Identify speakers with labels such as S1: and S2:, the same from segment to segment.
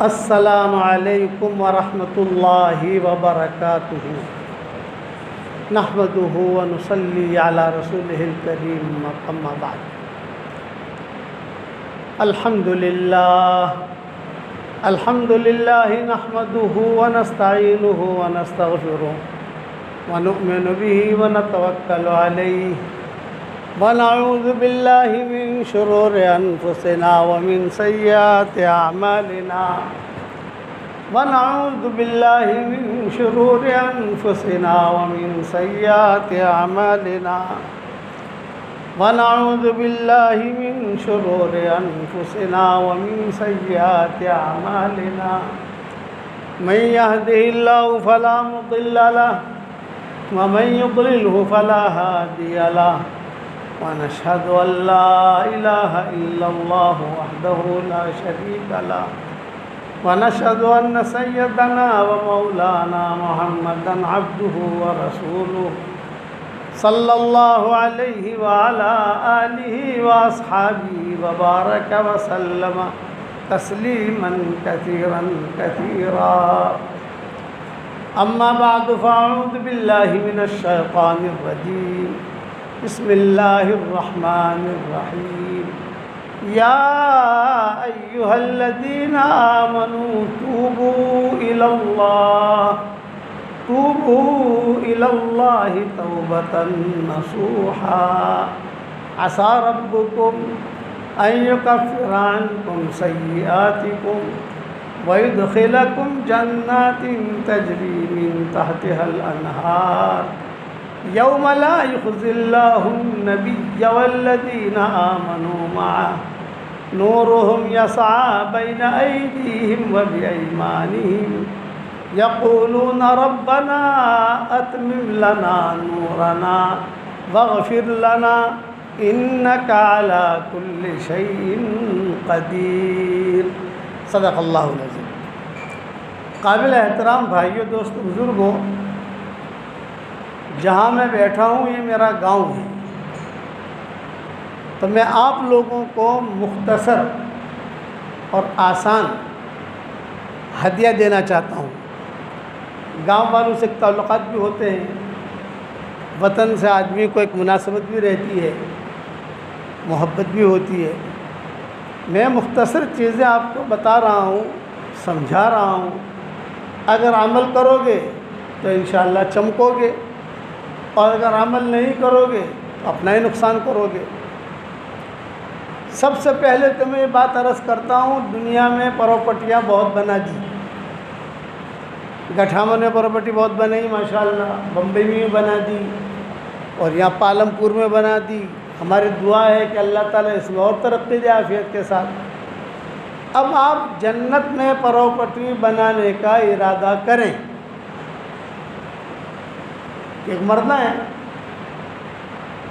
S1: السلام علیکم ورحمۃ اللہ وبرکاتہ نحمدہ ونصلی علی رسولہ الکریم اما بعد الحمد للہ نحمدہ ونستعینہ ونستغفرہ ونؤمن بہ ونتوکل علیہ ونعوذ باللہ من شرور انفسنا ومن سیئات اعمالنا ونعوذ باللہ من شرور انفسنا ومن سیئات اعمالنا ونعوذ باللہ من شرور انفسنا ومن سیئات اعمالنا من يهده الله فلا مضل له ومن يضلله فلا هادي له ونشهد أن لا إله إلا الله وحده لا شريك له ونشهد أن سيدنا ومولانا محمدا عبده ورسوله صلى الله عليه وعلى آله وأصحابه وبارك وسلم تسليما كثيرا كثيرا أما بعد فأعوذ بالله من الشيطان الرجيم بسم اللہ الرحمن الرحیم یا ایہا الذین آمنوا توبوا الی اللہ توبۃ نصوحا عسى ربکم ان یکفر عنکم سیئاتکم ویدخلکم جنات تجری من تحتها الانہار یوم لا یخزی اللہ النبی والذین آمنوا معه نورهم یسعى بین ایدیہم وبایمانہم یقولون ربنا اتمم لنا نورنا واغفر لنا انک علی کل شیء قدیر۔ صدق اللہ العظیم۔ قابل احترام بھائیو، دوستو، بزرگوں، جہاں میں بیٹھا ہوں یہ میرا گاؤں ہے، تو میں آپ لوگوں کو مختصر اور آسان ہدیہ دینا چاہتا ہوں۔ گاؤں والوں سے تعلقات بھی ہوتے ہیں، وطن سے آدمی کو ایک مناسبت بھی رہتی ہے، محبت بھی ہوتی ہے۔ میں مختصر چیزیں آپ کو بتا رہا ہوں، سمجھا رہا ہوں، اگر عمل کرو گے تو انشاءاللہ چمکو گے، اور اگر عمل نہیں کرو گے تو اپنا ہی نقصان کرو گے۔ سب سے پہلے تو میں یہ بات عرض کرتا ہوں، دنیا میں پراپرٹیاں بہت بنا دی، گٹھاموں نے پراپرٹی بہت بنائی ماشاءاللہ، بمبئی میں بھی بنا دی اور یہاں پالمپور میں بنا دی۔ ہماری دعا ہے کہ اللہ تعالیٰ اس میں اور ترقی دے عافیت کے ساتھ۔ اب آپ جنت میں پراپرٹی بنانے کا ارادہ کریں۔ ایک مرنا ہے،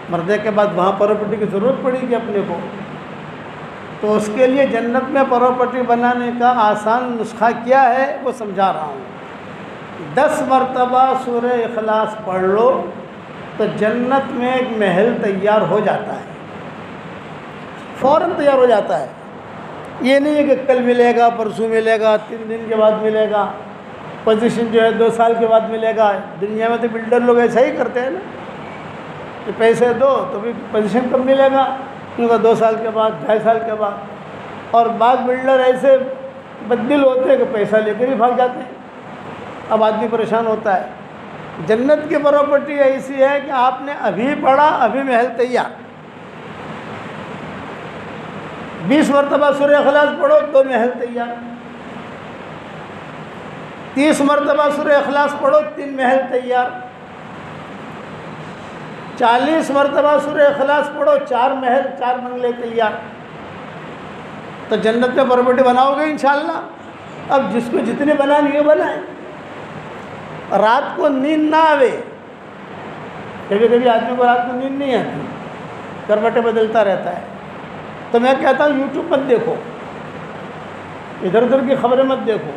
S1: مردے کے بعد وہاں پراپرٹی کی ضرورت پڑے گی اپنے کو، تو اس کے لیے جنت میں پراپرٹی بنانے کا آسان نسخہ کیا ہے وہ سمجھا رہا ہوں۔ 10 مرتبہ سورہ اخلاص پڑھ لو تو جنت میں ایک محل تیار ہو جاتا ہے، فوراً تیار ہو جاتا ہے۔ یہ نہیں ہے کہ کل ملے گا، پرسوں ملے گا، 3 دن کے بعد ملے گا، پوزیشن جو ہے 2 سال کے بعد ملے گا۔ دنیا میں تو بلڈر لوگ ایسا ہی کرتے ہیں نا کہ پیسے دو تو بھی پوزیشن کب ملے گا، ان کا 2 سال کے بعد، 2.5 سال کے بعد۔ اور بعض بلڈر ایسے بددل ہوتے ہیں کہ پیسہ لے کر ہی بھاگ جاتے ہیں، اب آدمی پریشان ہوتا ہے۔ جنت کی پراپرٹی ایسی ہے کہ آپ نے ابھی پڑھا، ابھی محل تیار۔ 20 مرتبہ سورہ اخلاص پڑھو تو محل تیار، 30 مرتبہ سورہ اخلاص پڑھو 3 محل تیار، 40 مرتبہ سورہ اخلاص پڑھو 4 محل، 4 بنگلے تیار۔ تو جنت میں پراپرٹی بناؤ گے انشاءاللہ۔ اب جس کو جتنے بنانی ہے بنائیں، رات کو نیند نہ آوے۔ کبھی کبھی آدمی کو رات کو نیند نہیں آتی، کروٹیں بدلتا رہتا ہے، تو میں کہتا ہوں یوٹیوب مت دیکھو، ادھر ادھر کی خبریں مت دیکھو،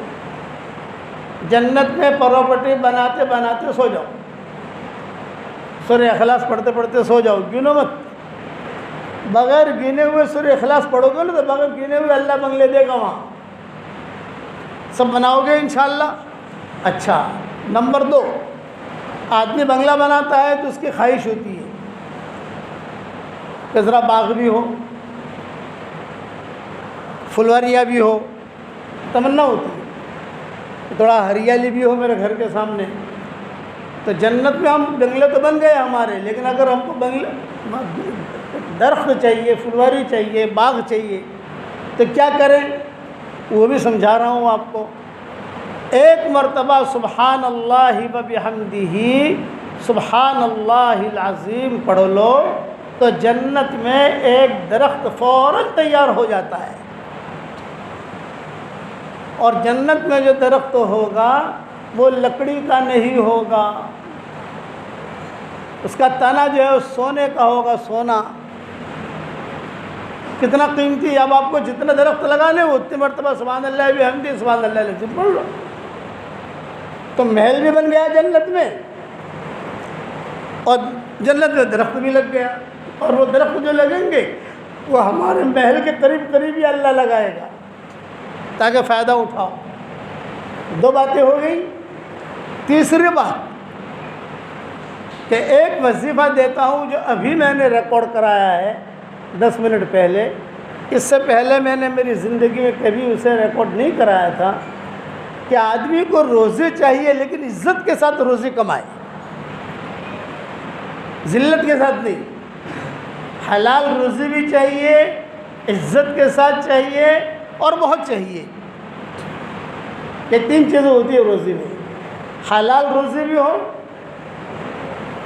S1: جنت میں پراپرٹی بناتے بناتے سو جاؤ، سورہ اخلاص پڑھتے پڑھتے سو جاؤ، گنو مت۔ بغیر گنے ہوئے سورہ اخلاص پڑھو گے نا تو بغیر گنے ہوئے اللہ بنگلے دے گا وہاں۔ سب بناؤ گے انشاءاللہ؟ اچھا، نمبر 2، آدمی بنگلہ بناتا ہے تو اس کی خواہش ہوتی ہے کہ ذرا باغ بھی ہو، پھلوریاں بھی ہو، تمنا ہوتی ہے کہ تھوڑا ہریالی بھی ہو میرے گھر کے سامنے۔ تو جنت میں ہم بنگلے تو بن گئے ہمارے، لیکن اگر ہم کو درخت چاہیے، پھلواری چاہیے، باغ چاہیے، تو کیا کریں؟ وہ بھی سمجھا رہا ہوں آپ کو۔ ایک مرتبہ سبحان اللہ و بحمدہ سبحان اللہ العظیم پڑھ لو تو جنت میں ایک درخت فوراً تیار ہو جاتا ہے، اور جنت میں جو درخت ہوگا وہ لکڑی کا نہیں ہوگا، اس کا تنا جو ہے سونے کا ہوگا، سونا۔ کتنا قیمتی! اب آپ کو جتنا درخت لگانے ہو اتنی مرتبہ سبحان اللہ بحمدہ سبحان اللہ العظیم پڑھ لو، تو محل بھی بن گیا جنت میں، اور جنت میں درخت بھی لگ گیا، اور وہ درخت جو لگیں گے وہ ہمارے محل کے قریب قریب ہی اللہ لگائے گا تاکہ فائدہ اٹھاؤ۔ 2 باتیں ہو گئیں۔ تیسری بات کہ ایک وظیفہ دیتا ہوں جو ابھی میں نے ریکارڈ کرایا ہے 10 منٹ پہلے، اس سے پہلے میں نے میری زندگی میں کبھی اسے ریکارڈ نہیں کرایا تھا، کہ آدمی کو روزی چاہیے لیکن عزت کے ساتھ روزی کمائے، ذلت کے ساتھ نہیں۔ حلال روزی بھی چاہیے، عزت کے ساتھ چاہیے، اور بہت چاہیے۔ یہ 3 چیزیں ہوتی ہیں روزی میں، حلال روزی بھی ہو،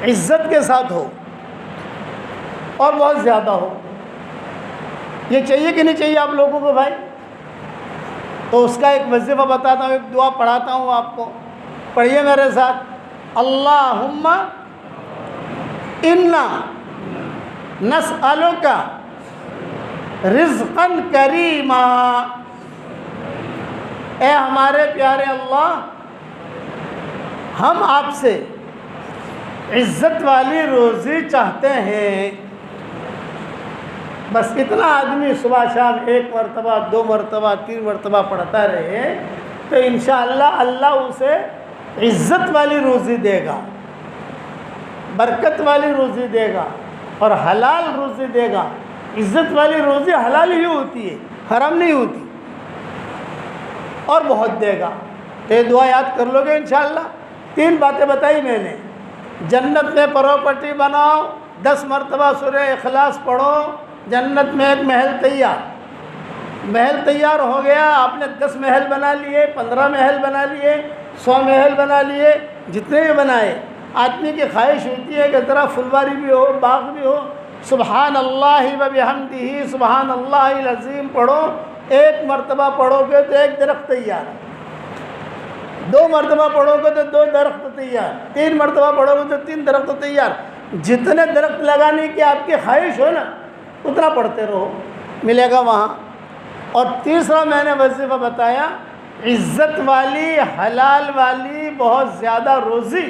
S1: عزت کے ساتھ ہو، اور بہت زیادہ ہو۔ یہ چاہیے کہ نہیں چاہیے آپ لوگوں کو بھائی؟ تو اس کا ایک وظیفہ بتاتا ہوں، ایک دعا پڑھاتا ہوں آپ کو، پڑھیے میرے ساتھ۔ اللہم انا نسألک رزقا کریما، اے ہمارے پیارے اللہ، ہم آپ سے عزت والی روزی چاہتے ہیں۔ بس اتنا آدمی صبح شام 1 مرتبہ 2 مرتبہ 3 مرتبہ پڑھتا رہے تو انشاءاللہ اللہ اسے عزت والی روزی دے گا، برکت والی روزی دے گا، اور حلال روزی دے گا۔ عزت والی روزی حلال ہی ہوتی ہے، حرام نہیں ہوتی، اور بہت دے گا۔ تو یہ دعا یاد کر لو گے انشاءاللہ۔ 3 باتیں بتائی میں نے۔ جنت میں پراپرٹی بناؤ، 10 مرتبہ سورہ اخلاص پڑھو، جنت میں ایک محل تیار۔ محل تیار ہو گیا، آپ نے 10 محل بنا لیے، 15 محل بنا لیے، 100 محل بنا لیے، جتنے بھی بنائے۔ آدمی کی خواہش ہوتی ہے کہ ذرا پھلواری بھی ہو، باغ بھی ہو۔ سبحان اللہ و بحمدہ سبحان اللہ العظیم پڑھو، 1 مرتبہ پڑھو گے تو 1 درخت تیار، 2 مرتبہ پڑھو گے تو 2 درخت تیار، 3 مرتبہ پڑھو گے تو 3 درخت تیار۔ جتنے درخت لگانے کی آپ کی خواہش ہو نا اتنا پڑھتے رہو، ملے گا وہاں۔ اور تیسرا میں نے وظیفہ بتایا، عزت والی حلال والی بہت زیادہ روزی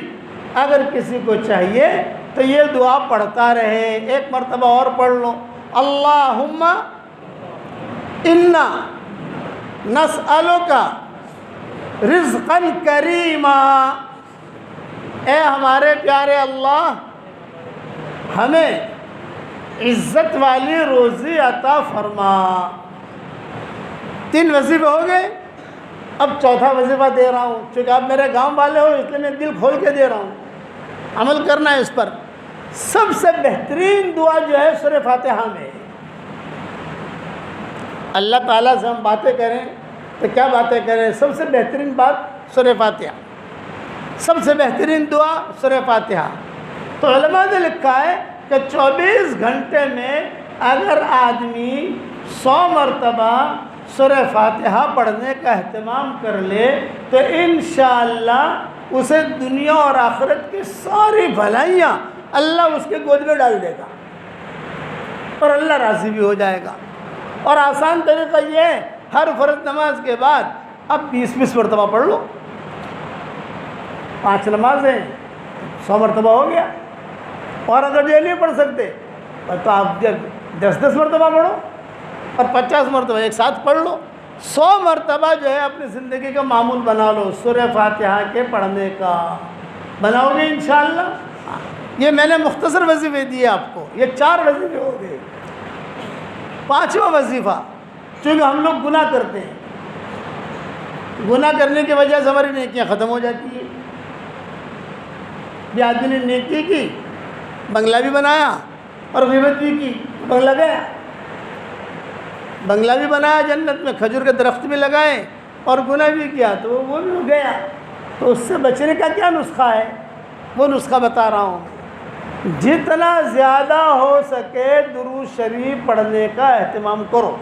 S1: اگر کسی کو چاہیے تو یہ دعا پڑھتا رہے۔ 1 مرتبہ اور پڑھ لو، اللہم انا نسألک رزقا کریما، اے ہمارے پیارے اللہ، ہمیں عزت والی روزی عطا فرما۔ 3 وظیفے ہو گئے۔ اب چوتھا وظیفہ دے رہا ہوں، چونکہ آپ میرے گاؤں والے ہو اس لیے میں دل کھول کے دے رہا ہوں، عمل کرنا ہے اس پر۔ سب سے بہترین دعا جو ہے سورہ فاتحہ میں ہے۔ اللہ تعالیٰ سے ہم باتیں کریں تو کیا باتیں کریں؟ سب سے بہترین بات سورہ فاتحہ، سب سے بہترین دعا سورہ فاتحہ۔ تو علماء نے لکھا ہے کہ 24 گھنٹے میں اگر آدمی 100 مرتبہ سورہ فاتحہ پڑھنے کا اہتمام کر لے تو انشاءاللہ اسے دنیا اور آخرت کی ساری بھلائیاں اللہ اس کے گود میں ڈال دے گا، اور اللہ راضی بھی ہو جائے گا۔ اور آسان طریقہ یہ ہے، ہر فرض نماز کے بعد اب 20 مرتبہ پڑھ لو۔ 5 نمازیں 100 مرتبہ ہو گیا۔ اور اگر یہ نہیں پڑھ سکتے تو آپ 10 مرتبہ پڑھو، اور 50 مرتبہ ایک ساتھ پڑھ لو۔ 100 مرتبہ جو ہے اپنی زندگی کا معمول بنا لو سورہ فاتحہ کے پڑھنے کا، بناؤ گے انشاءاللہ؟ یہ میں نے مختصر وظیفے دیے آپ کو، یہ 4 وظیفے ہو گئے۔ 5واں وظیفہ، چونکہ ہم لوگ گناہ کرتے ہیں، گناہ کرنے کی وجہ سے ہماری نیکیاں ختم ہو جاتی ہیں۔ یہ آدمی نے نیکی کی، بنگلہ بھی بنایا اور غیبت بھی کی، بنگلہ گیا۔ بنگلہ بھی بنایا جنت میں، کھجور کے درخت بھی لگائے اور گناہ بھی کیا تو وہ بھی ہو گیا۔ تو اس سے بچنے کا کیا نسخہ ہے؟ وہ نسخہ بتا رہا ہوں۔ جتنا زیادہ ہو سکے درود شریف پڑھنے کا اہتمام کرو،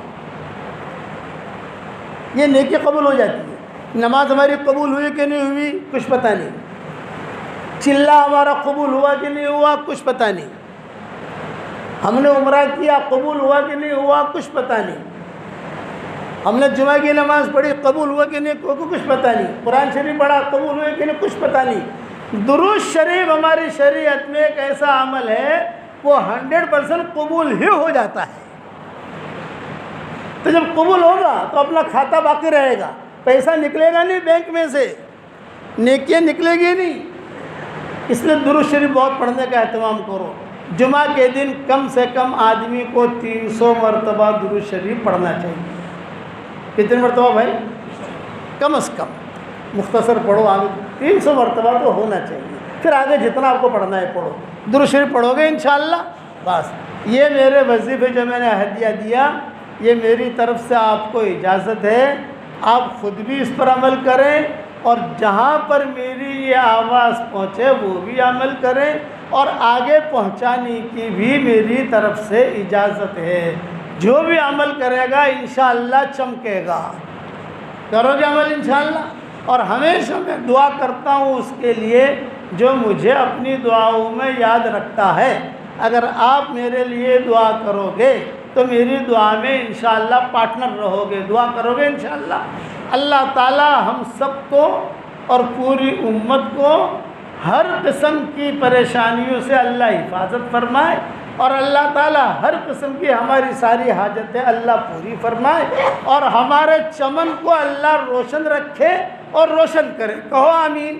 S1: یہ نیکی قبول ہو جاتی ہے۔ نماز ہماری قبول ہوئی کہ نہیں ہوئی کچھ پتہ نہیں، چلہ ہمارا قبول ہوا کہ نہیں ہوا کچھ پتہ نہیں، ہم نے عمرہ کیا قبول ہوا کہ نہیں ہوا کچھ پتہ نہیں، ہم نے جمعہ کی نماز پڑھی قبول ہوا کہ نہیں کچھ پتہ نہیں، قرآن شریف پڑھا قبول ہوئے کہ نہیں کچھ پتہ نہیں۔ درود شریف ہماری شریعت میں ایک ایسا عمل ہے وہ 100% قبول ہی ہو جاتا ہے۔ تو جب قبول ہوگا تو اپنا کھاتا باقی رہے گا، پیسہ نکلے گا نہیں بینک میں سے، نیکیاں نکلے گی نہیں۔ اس لیے درود شریف بہت پڑھنے کا اہتمام کرو۔ جمعہ کے دن کم سے کم آدمی کو 300 مرتبہ درود شریف پڑھنا چاہیے۔ کتنے مرتبہ بھائی؟ کم از کم، مختصر پڑھو، آگے 300 مرتبہ تو ہونا چاہیے، پھر آگے جتنا آپ کو پڑھنا ہے پڑھو، درود شریف پڑھو گے انشاءاللہ۔ بس یہ میرے وظیفے جو میں نے ہدیہ دیا، یہ میری طرف سے آپ کو اجازت ہے، آپ خود بھی اس پر عمل کریں اور جہاں پر میری یہ آواز پہنچے وہ بھی عمل کریں، اور آگے پہنچانے کی بھی میری طرف سے اجازت ہے۔ جو بھی عمل کرے گا انشاءاللہ چمکے گا۔ کرو گے عمل انشاءاللہ؟ اور ہمیشہ میں دعا کرتا ہوں اس کے لیے جو مجھے اپنی دعاؤں میں یاد رکھتا ہے۔ اگر آپ میرے لیے دعا کرو گے تو میری دعا میں انشاءاللہ پارٹنر رہو گے، دعا کرو گے انشاءاللہ۔ اللہ تعالی ہم سب کو اور پوری امت کو ہر قسم کی پریشانیوں سے اللہ حفاظت فرمائے، اور اللہ تعالی ہر قسم کی ہماری ساری حاجتیں اللہ پوری فرمائے، اور ہمارے چمن کو اللہ روشن رکھے اور روشن کرے۔ کہو آمین۔